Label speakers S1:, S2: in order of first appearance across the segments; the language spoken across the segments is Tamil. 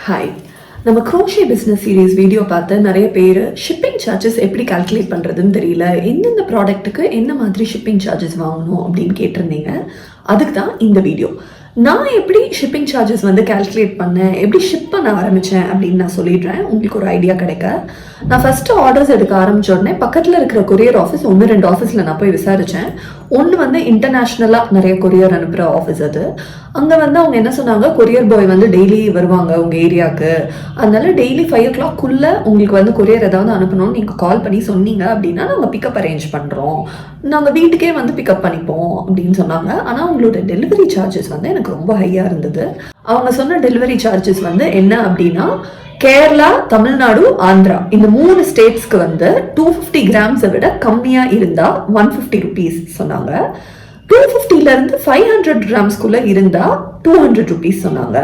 S1: ஹாய், நம்ம க்ரோஷே பிஸ்னஸ் சீரீஸ் வீடியோ பார்த்து நிறைய பேர் ஷிப்பிங் சார்ஜஸ் எப்படி கால்குலேட் பண்ணுறதுன்னு தெரியல, எந்தெந்த ப்ராடக்ட்டுக்கு என்ன மாதிரி ஷிப்பிங் சார்ஜஸ் வாங்கணும் அப்படின்னு கேட்டிருந்தீங்க. அதுக்கு தான் இந்த வீடியோ. நான் எப்படி ஷிப்பிங் சார்ஜஸ் கால்குலேட் பண்ணேன், எப்படி ஷிப் பண்ண ஆரம்பித்தேன் அப்படின்னு நான் சொல்லிடுறேன், உங்களுக்கு ஒரு ஐடியா கிடைக்க. நான் ஃபஸ்ட்டு ஆர்டர்ஸ் எடுக்க ஆரம்பிச்ச உடனே பக்கத்தில் இருக்கிற கொரியர் ஆஃபீஸ் 1-2 ஆஃபீஸில் நான் போய் விசாரித்தேன். ஒன்று இன்டர்நேஷ்னலாக நிறைய கொரியர் அனுப்புகிற ஆஃபீஸ் அது. அங்கே அவங்க என்ன சொன்னாங்க, கொரியர் பாய் டெய்லி வருவாங்க உங்கள் ஏரியாவுக்கு, அதனால டெய்லி 5 o'clock-குள்ளே உங்களுக்கு கொரியர் ஏதாவது அனுப்பணும்னு நீங்கள் கால் பண்ணி சொன்னீங்க அப்படின்னா நாங்கள் பிக்கப் அரேஞ்ச் பண்ணுறோம், நாங்கள் வீட்டுக்கே பிக்கப் பண்ணிப்போம் அப்படின்னு சொன்னாங்க. ஆனால் அவங்களோட டெலிவரி சார்ஜஸ் எனக்கு ரொம்ப ஹையாக இருந்தது. அவங்க சொன்ன டெலிவரி சார்ஜஸ் என்ன அப்படின்னா, கேரளா, தமிழ்நாடு, ஆந்திரா இந்த 3 ஸ்டேட்ஸ்க்கு 250 கிராம்ஸை விட கம்மியாக இருந்தால் 150 rupees சொன்னாங்க. 250லேருந்து 500 கிராம்ஸ்குள்ளே இருந்தால் 200 rupees சொன்னாங்க.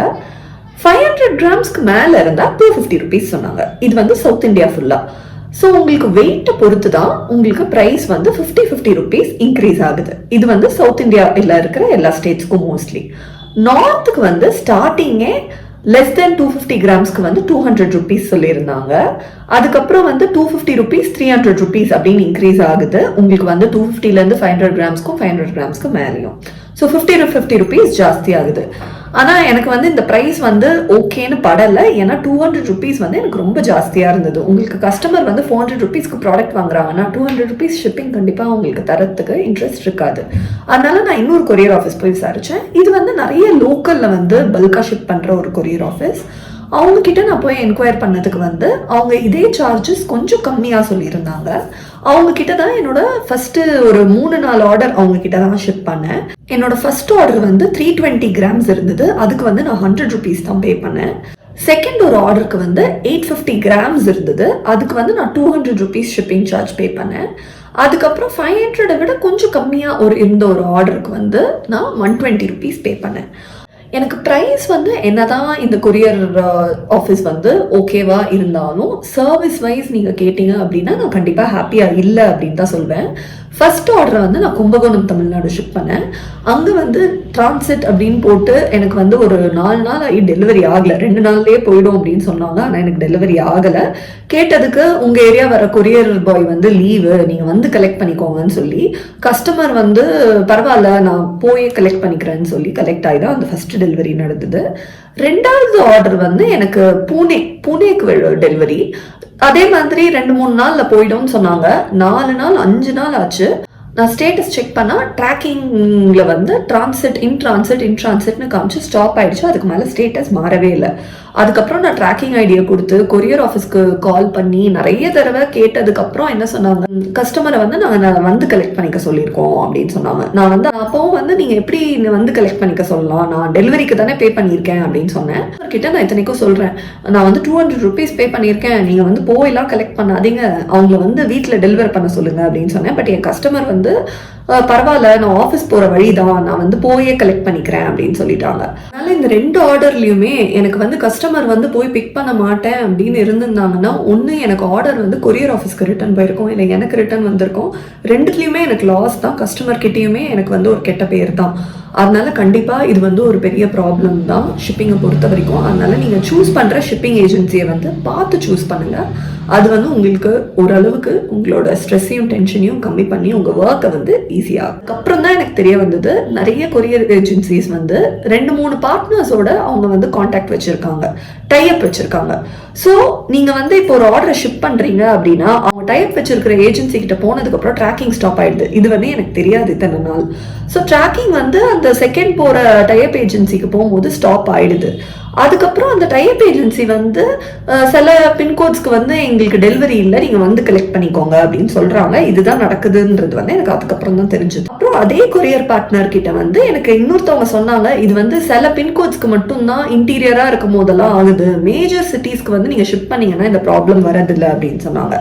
S1: 500 கிராம்ஸ்க்கு மேலே இருந்தால் 250 rupees சொன்னாங்க. இது சவுத் இந்தியா ஃபுல்லாக. ஸோ உங்களுக்கு வெயிட்டை பொறுத்து தான் உங்களுக்கு ப்ரைஸ் 50 rupees இன்க்ரீஸ் ஆகுது. இது சவுத் இந்தியாவில் இருக்கிற எல்லா ஸ்டேட்ஸ்க்கும் மோஸ்ட்லி. நார்த்துக்கு ஸ்டார்டிங்கே லெஸ் தென் 250 கிராம்ஸ்க்கு 200 rupees சொல்லியிருந்தாங்க. அதுக்கப்புறம் 250 rupees 300 rupees அப்படின்னு இன்க்ரீஸ் ஆகுது. உங்களுக்கு 250லேருந்து 500 கிராம்ஸ்க்கும் 500 கிராம்ஸ்க்கு மேலேயும். ஸோ 50 rupees ஜாஸ்தி ஆகுது. ஆனால் எனக்கு இந்த ப்ரைஸ் ஓகேன்னு படலை. ஏன்னா 200 rupees எனக்கு ரொம்ப ஜாஸ்தியாக இருந்தது. உங்களுக்கு கஸ்டமர் 400 rupeesக்கு ப்ராடக்ட் வாங்குறாங்கன்னா 200 rupees ஷிப்பிங் கண்டிப்பாக உங்களுக்கு தரத்துக்கு இன்ட்ரெஸ்ட் இருக்காது. அதனால நான் இன்னொரு கொரியர் ஆஃபீஸ் போய் விசாரித்தேன். இது நிறைய லோக்கலில் பல்காக ஷிப் பண்ணுற ஒரு கொரியர் ஆஃபீஸ். அவங்க கிட்ட நான் போய் என்கொயர் பண்ணதுக்கு அவங்க இதே சார்ஜஸ் கொஞ்சம் கம்மியாக சொல்லியிருந்தாங்க. அவங்க கிட்ட தான் என்னோட ஃபர்ஸ்ட் ஒரு 3-4 ஆர்டர் அவங்க கிட்ட தான் ஷிப் பண்ணேன். என்னோட ஃபர்ஸ்ட் ஆர்டர் 320 கிராம்ஸ் இருந்தது. அதுக்கு நான் 100 rupees தான் பே பண்ணேன். செகண்ட் ஒரு ஆர்டருக்கு 850 கிராம்ஸ் இருந்தது. அதுக்கு நான் 200 rupees ஷிப்பிங் சார்ஜ் பே பண்ணேன். அதுக்கப்புறம் 500 விட கொஞ்சம் கம்மியாக இருந்த ஒரு ஆர்டருக்கு நான் 120 rupees பே பண்ணேன். எனக்கு ப்ரைஸ் என்னதான் இந்த கொரியர் ஆஃபீஸ் ஓகேவா இருந்தாலும் சர்வீஸ் வைஸ் நீங்கள் கேட்டீங்க அப்படின்னா நான் கண்டிப்பாக ஹாப்பியாக இல்லை அப்படின்னு தான் சொல்வேன். ஃபர்ஸ்ட் ஆர்டரை நான் கும்பகோணம், தமிழ்நாடு ஷிப் பண்ணேன். அங்கே டிரான்சிட் அப்படின்னு போட்டு எனக்கு ஒரு 4 நாள் ஆகி டெலிவரி ஆகலை. 2 நாள்லேயே போயிடும் அப்படின்னு சொன்னாங்க. ஆனால் எனக்கு டெலிவரி ஆகலை. கேட்டதுக்கு உங்கள் ஏரியா வர கொரியர் பாய் லீவு, நீங்கள் கலெக்ட் பண்ணிக்கோங்கன்னு சொல்லி கஸ்டமர் பரவாயில்ல நான் போய் கலெக்ட் பண்ணிக்கிறேன்னு சொல்லி கலெக்ட் ஆகி தான் அந்த ஃபர்ஸ்ட் டெலிவரி நடந்தது. 2வது ஆர்டர் எனக்கு புனேக்கு டெலிவரி. அதே மாதிரி 2-3 நாள்ல போயிடும்னு சொன்னாங்க. 4 நாள் 5 நாள் ஆச்சு. நான் ஸ்டேட்டஸ் செக் பண்ணா ட்ராக்கிங்ல டிரான்சிட் இன் டிரான்சிட்னு காமிச்சு ஸ்டாப் ஆயிடுச்சு. அதுக்கு மேலே ஸ்டேட்டஸ் மாறவே இல்லை. அதுக்கப்புறம் நான் ட்ராக்கிங் ஐடியா கொடுத்து கொரியர் ஆஃபீஸ்க்கு கால் பண்ணி நிறைய தடவை கேட்டதுக்கப்புறம் என்ன சொன்னாங்க, கஸ்டமரை நாங்கள் கலெக்ட் பண்ணிக்க சொல்லியிருக்கோம் அப்படின்னு சொன்னாங்க. நான் அப்பவும் நீங்கள் எப்படி கலெக்ட் பண்ணிக்க சொல்லலாம், நான் டெலிவரிக்கு தானே பே பண்ணியிருக்கேன் அப்படின்னு சொன்னேன். கிட்ட நான் இத்தனைக்கும் சொல்கிறேன், நான் 200 rupees பே பண்ணியிருக்கேன், நீங்கள் போயெல்லாம் கலெக்ட் பண்ணாதீங்க, அவங்கள வீட்டில் டெலிவர் பண்ண சொல்லுங்க அப்படின்னு சொன்னேன். பட் என் கஸ்டமர் பரவாயில்ல நான் ஆஃபீஸ் போகிற வழி தான், நான் போயே கலெக்ட் பண்ணிக்கிறேன் அப்படின்னு சொல்லிட்டாங்க. அதனால இந்த 2 ஆர்டர்லையுமே எனக்கு கஸ்டமர் போய் பிக் பண்ண மாட்டேன் அப்படின்னு இருந்திருந்தாங்கன்னா, ஒன்று எனக்கு ஆர்டர் கொரியர் ஆஃபீஸ்க்கு ரிட்டர்ன் போயிருக்கும், இல்லை எனக்கு ரிட்டர்ன் வந்திருக்கும். 2த்துலையுமே எனக்கு லாஸ் தான். கஸ்டமர் கிட்டேயுமே எனக்கு ஒரு கெட்ட பேர் தான். அதனால கண்டிப்பாக இது ஒரு பெரிய ப்ராப்ளம் தான் ஷிப்பிங்கை பொறுத்த வரைக்கும். அதனால நீங்கள் சூஸ் பண்ணுற ஷிப்பிங் ஏஜென்சியை பார்த்து சூஸ் பண்ணுங்கள். அது உங்களுக்கு ஓரளவுக்கு உங்களோட ஸ்ட்ரெஸ்ஸையும் டென்ஷனையும் கம்மி பண்ணி உங்கள் ஒர்க்கை ஈஸியாக. அதுக்கப்புறம் தான் எனக்கு தெரிய வந்தது, நிறைய கொரியர் ஏஜென்சிஸ் 2-3 பார்ட்னர்ஸோட அவங்க கான்டாக்ட் வச்சுருக்காங்க, டைப் வச்சுருக்காங்க. ஸோ நீங்கள் இப்போ ஒரு ஆர்டரை ஷிப் பண்ணுறீங்க அப்படின்னா அவங்க டைப் வச்சிருக்கிற ஏஜென்சி கிட்ட போனதுக்கப்புறம் ட்ராக்கிங் ஸ்டாப் ஆயிடுது. இது எனக்கு தெரியாது இத்தனை நாள். ஸோ ட்ராக்கிங் அந்த செகண்ட் போகிற டைப் ஏஜென்சிக்கு போகும்போது ஸ்டாப் ஆயிடுது. அதுக்கப்புறம் அந்த டைப் ஏஜென்சி சில பின்கோட்ஸ்க்கு எங்களுக்கு டெலிவரி இல்லை, நீங்கள் கலெக்ட் பண்ணிக்கோங்க அப்படின்னு சொல்கிறாங்க. இதுதான் நடக்குதுன்றது எனக்கு அதுக்கப்புறம் தான் தெரிஞ்சது. அப்புறம் அதே கொரியர் பார்ட்னர் கிட்ட எனக்கு இன்னொருத்தவங்க சொன்னாங்க, இது சில பின்கோட்ஸ்க்கு மட்டும்தான் இன்டீரியராக இருக்கும் போதெல்லாம் ஆகுது, மேஜர் சிட்டிஸ்க்கு நீங்கள் ஷிப் பண்ணீங்கன்னா இந்த ப்ராப்ளம் வரதில்லை அப்படின்னு சொன்னாங்க.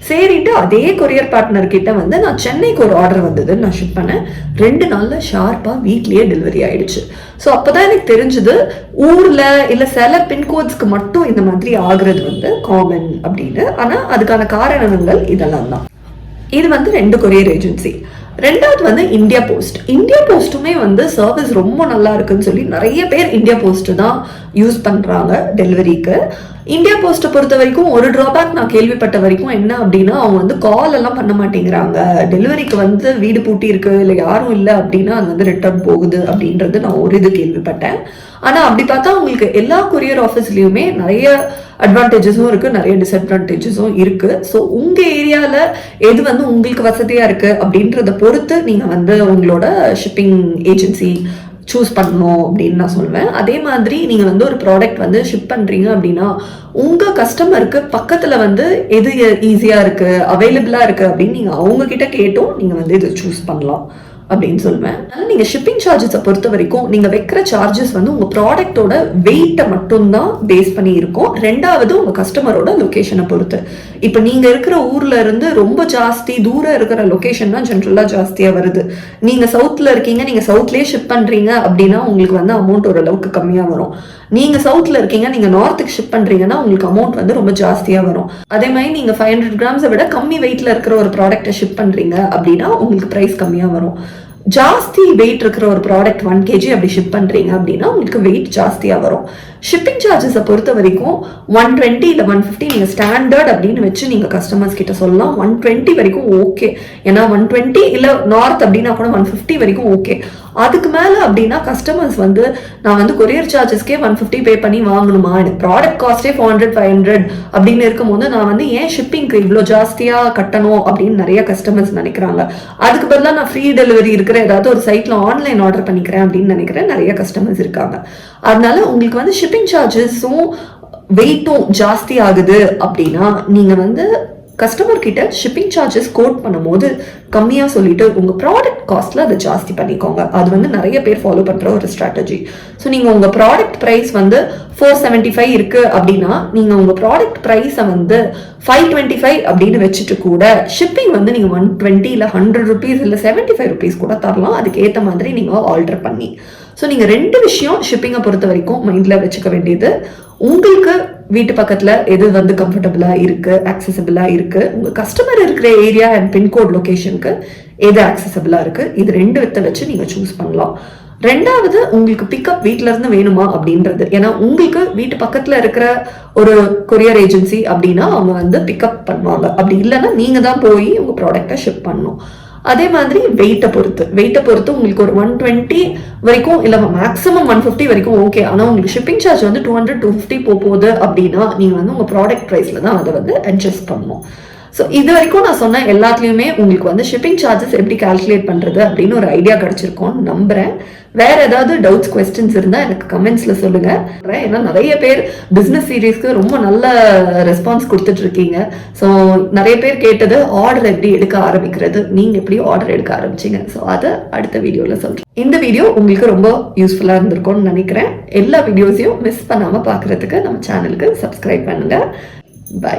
S1: சரிட்டு அதே கொரியர் பார்ட்னர் கிட்ட நான் சென்னைக்கு ஒரு ஆர்டர் வந்தது, நான் ஷிப் பண்ணேன். 2 நாள்ல ஷார்ப்பாக வீட்லேயே டெலிவரி ஆயிடுச்சு. ஸோ அப்போதான் எனக்கு தெரிஞ்சது, ஊரில் இல்லை சில பின்கோட்ஸ்க்கு மட்டும் இந்த மாதிரி ஆகுறது காமன் அப்படின்னு. ஆனால் அதுக்கான காரணங்கள் இதெல்லாம் தான். இது 2 கொரியர் ஏஜென்சி. ரெண்டாவது வந்து இந்தியா போஸ்ட். இந்தியா போஸ்ட்டுமே வந்து சர்வீஸ் ரொம்ப நல்லா இருக்குன்னு சொல்லி நிறைய பேர் இந்தியா போஸ்ட் தான் யூஸ் பண்றாங்க டெலிவரிக்கு. இந்தியா போஸ்ட்டை பொறுத்த வரைக்கும் ஒரு டிராபேக் நான் கேள்விப்பட்ட வரைக்கும் என்ன அப்படின்னா, அவங்க வந்து கால் எல்லாம் பண்ண மாட்டேங்கிறாங்க. டெலிவரிக்கு வந்து வீடு பூட்டி இருக்கு இல்லை யாரும் இல்லை அப்படின்னா அது வந்து ரிட்டர்ன் போகுது அப்படின்றது நான் ஒரு இது கேள்விப்பட்டேன். ஆனா அப்படி பார்த்தா உங்களுக்கு எல்லா கொரியர் ஆஃபீஸ்லயுமே நிறைய அட்வான்டேஜஸும் இருக்கு, நிறைய டிஸ்அட்வான்டேஜஸும் இருக்கு. ஸோ உங்க ஏரியால எது வந்து உங்களுக்கு வசதியா இருக்கு அப்படின்றத பொறுத்து நீங்க வந்து உங்களோட ஷிப்பிங் ஏஜென்சி சூஸ் பண்ணணும் அப்படின்னு நான் சொல்லுவேன். அதே மாதிரி நீங்க வந்து ஒரு ப்ராடக்ட் வந்து ஷிப் பண்றீங்க அப்படின்னா உங்க கஸ்டமருக்கு பக்கத்துல வந்து எது ஈஸியா இருக்கு, அவைலபிளா இருக்கு அப்படின்னு நீங்க அவங்க கிட்ட கேட்டும் நீங்க வந்து இதை சூஸ் பண்ணலாம் அப்படின்னு சொல்லுவேன். அதனால நீங்க ஷிப்பிங் சார்ஜஸை பொறுத்த வரைக்கும் நீங்க வைக்கிற சார்ஜஸ் வந்து உங்க ப்ராடக்டோட வெயிட்டை மட்டும்தான் பேஸ் பண்ணி இருக்கும். ரெண்டாவது உங்க கஸ்டமரோட லொகேஷனை பொறுத்து. இப்ப நீங்க இருக்கிற ஊர்ல இருந்து ரொம்ப ஜாஸ்தி தூரம் இருக்கிற லொகேஷன் தான் ஜென்ரலா ஜாஸ்தியா வருது. நீங்க சவுத்ல இருக்கீங்க, நீங்க சவுத்லயே ஷிப் பண்றீங்க அப்படின்னா உங்களுக்கு வந்து அமௌண்ட் ஓரளவுக்கு கம்மியா வரும். நீங்க சவுத்ல இருக்கீங்க, நீங்க நார்த்துக்கு ஷிப் பண்றீங்கன்னா உங்களுக்கு அமௌண்ட் வந்து ரொம்ப ஜாஸ்தியா வரும். அதே மாதிரி நீங்க 500 கிராம்ஸை விட கம்மி வெயிட்ல இருக்கிற ஒரு ப்ராடக்ட்டை ஷிப் பண்றீங்க அப்படின்னா உங்களுக்கு பிரைஸ் கம்மியா வரும். ஜாஸ்தி வெயிட் இருக்கிற ஒரு ப்ராடக்ட் 1 kg அப்படி ஷிப் பண்றீங்க அப்படின்னா உங்களுக்கு வெயிட் ஜாஸ்தியா வரும். ஷிப்பிங் சார்ஜஸை பொறுத்த வரைக்கும் 120 இல்லை 150 நீங்க ஸ்டாண்டர்ட் அப்படின்னு வச்சு நீங்க கஸ்டமர்ஸ் கிட்ட சொல்லலாம். 120 வரைக்கும் ஓகே. ஏன்னா 120 இல்ல நார்த் அப்படின்னா கூட 150 வரைக்கும் ஓகே. அதுக்கு மேல அப்படின்னா கஸ்டமர்ஸ் வந்து நான் வந்து கொரியர் சார்ஜஸ்க்கே 150 பே பண்ணி வாங்கணுமா, எனக்கு ப்ராடக்ட் காஸ்டே 400 500 அப்படின்னு இருக்கும்போது நான் வந்து ஏன் ஷிப்பிங்க்கு இவ்வளோ ஜாஸ்தியா கட்டணும் அப்படின்னு நிறைய கஸ்டமர்ஸ் நினைக்கிறாங்க. அதுக்கு பதிலாக நான் ஃப்ரீ டெலிவரி இருக்கிற ஏதாவது ஒரு சைட்ல ஆன்லைன் ஆர்டர் பண்ணிக்கிறேன் அப்படின்னு நினைக்கிறேன் நிறைய கஸ்டமர்ஸ் இருக்காங்க. அதனால உங்களுக்கு வந்து ஷிப்பிங் சார்ஜஸும் வெயிட்டும் ஜாஸ்தி ஆகுது அப்படின்னா நீங்க வந்து கஸ்டமர் கிட்ட ஷிப்பிங் சார்ஜஸ் கோட் பண்ணும்போது கம்மியா சொல்லிட்டு உங்க ப்ராடக்ட் காஸ்ட்ல அதை ஜாஸ்தி பண்ணிக்கோங்க. அது வந்து நிறைய பேர் ஃபாலோ பண்ற ஒரு ஸ்ட்ராட்டஜி. ஸோ நீங்க உங்க ப்ராடக்ட் பிரைஸ் வந்து 475 இருக்கு அப்படின்னா நீங்க உங்க ப்ராடக்ட் பிரைஸை வந்து 525 அப்படின்னு வச்சுட்டு கூட ஷிப்பிங் வந்து நீங்க 120 இல்ல 100 rupees இல்ல 75 rupees கூட தரலாம். அதுக்கு ஏத்த மாதிரி நீங்க ஆல்டர் பண்ணி. ஸோ நீங்க ரெண்டு விஷயம் ஷிப்பிங்கை பொறுத்த வரைக்கும் மைண்ட்ல வச்சுக்க வேண்டியது. உங்களுக்கு வீட்டு பக்கத்துல எது வந்து கம்ஃபர்டபுளா இருக்கு, ஆக்சசபிளா இருக்கு, உங்க கஸ்டமர் இருக்கிற ஏரியா அண்ட் பின்கோட் லொகேஷனுக்கு எது ஆக்சசபிளா இருக்கு, இது ரெண்டு வித்தை வச்சு நீங்க சூஸ் பண்ணலாம். ரெண்டாவது உங்களுக்கு பிக்கப் வீட்ல இருந்து வேணுமா அப்படின்றது. ஏன்னா உங்களுக்கு வீட்டு பக்கத்துல இருக்கிற ஒரு கொரியர் ஏஜென்சி அப்படின்னா அவங்க வந்து பிக்கப் பண்ணுவாங்க. அப்படி இல்லைன்னா நீங்க தான் போய் உங்க ப்ராடக்டை ஷிப் பண்ணணும். அதே மாதிரி வெயிட்டை பொறுத்து உங்களுக்கு ஒரு 120 வரைக்கும் இல்லை மேக்ஸிமம் 150 வரைக்கும் ஓகே. ஆனால் உங்களுக்கு ஷிப்பிங் சார்ஜ் வந்து 200 250 போகுது அப்படின்னா நீங்கள் வந்து உங்கள் ப்ராடக்ட் ப்ரைஸில் தான் அதை வந்து அட்ஜஸ்ட் பண்ணணும். ஸோ இது வரைக்கும் நான் சொன்ன எல்லாத்துலேயுமே உங்களுக்கு வந்து ஷிப்பிங் சார்ஜஸ் எப்படி கால்குலேட் பண்ணுறது அப்படின்னு ஒரு ஐடியா கிடைச்சிருக்கோன்னு நம்புறேன். வேற ஏதாவது டவுட்ஸ் குவெஸ்டின்ஸ் இருந்தால் எனக்கு கமெண்ட்ஸ்ல சொல்லுங்க. ஏன்னா நிறைய பேர் பிஸ்னஸ் சீரீஸ்க்கு ரொம்ப நல்ல ரெஸ்பான்ஸ் கொடுத்துட்டு இருக்கீங்க. ஸோ நிறைய பேர் கேட்டது ஆர்டர் எப்படி எடுக்க ஆரம்பிக்கிறது, நீங்க எப்படி ஆர்டர் எடுக்க ஆரம்பிச்சீங்க. ஸோ அதை அடுத்த வீடியோல சொல்றேன். இந்த வீடியோ உங்களுக்கு ரொம்ப யூஸ்ஃபுல்லா இருந்திருக்கும்னு நினைக்கிறேன். எல்லா வீடியோஸையும் மிஸ் பண்ணாம பாக்குறதுக்கு நம்ம சேனலுக்கு சப்ஸ்கிரைப் பண்ணுங்க. பை.